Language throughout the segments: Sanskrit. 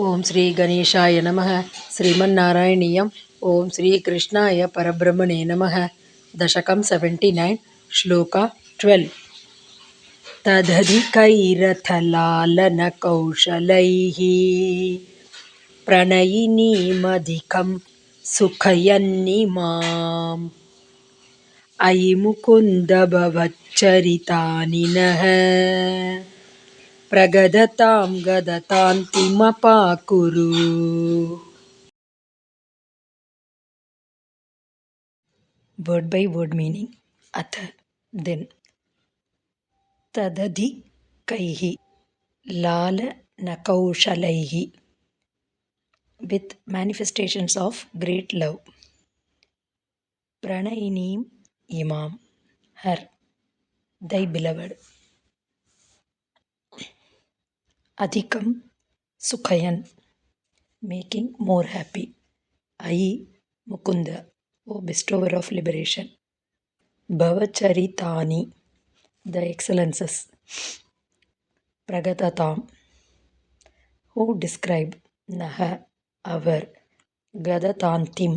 ಓಂ ಶ್ರೀ ಗಣೇಶಾಯ ನಮಃ. ಶ್ರೀಮನ್ನಾರಾಯಣೀಯಂ. ಓಂ ಶ್ರೀ ಕೃಷ್ಣಾಯ ಪರಬ್ರಹ್ಮಣೇ ನಮಃ. ದಶಕಂ 79, ಶ್ಲೋಕ 12. ತದಧಿಕೈರಥಲಾಲನಕೌಶಲೈಃ ಪ್ರಣಯಿನೀಮಧಿಕಂ ಸುಖಯನ್ನಿಮಾಂ ಅಯಿ Mukunda ಭವಚ್ಚರಿತಾನಿ ನಃ ಪ್ರಗದತಾಂ ಗದತಾಂತಿಮಪಾಕುರು. Word by word meaning. Atha, then. Tadadhi kaihi lala nakaushalaihi, with manifestations of great love. Pranayineem imam, her, thy beloved. Adhikam sukhayan, making more happy. Ayi mukunda, O bestower of liberation. Bhavacharitani, the excellences. Pragatatam, who describe. Naha, our. Gadatantim,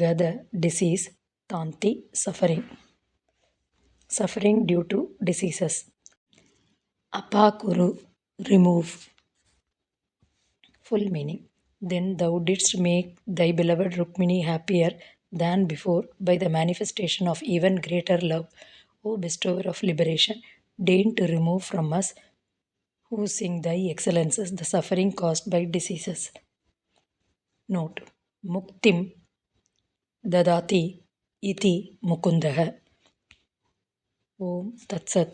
Gada, disease. Tanti, suffering. Suffering due to diseases. Apakuru, remove. Full meaning. Then thou didst make thy beloved Rukmini happier than before by the manifestation of even greater love. O bestower of liberation, deign to remove from us who sing thy excellences the suffering caused by diseases. Note: Muktim dadati iti mukundaha. Om Tat Sat.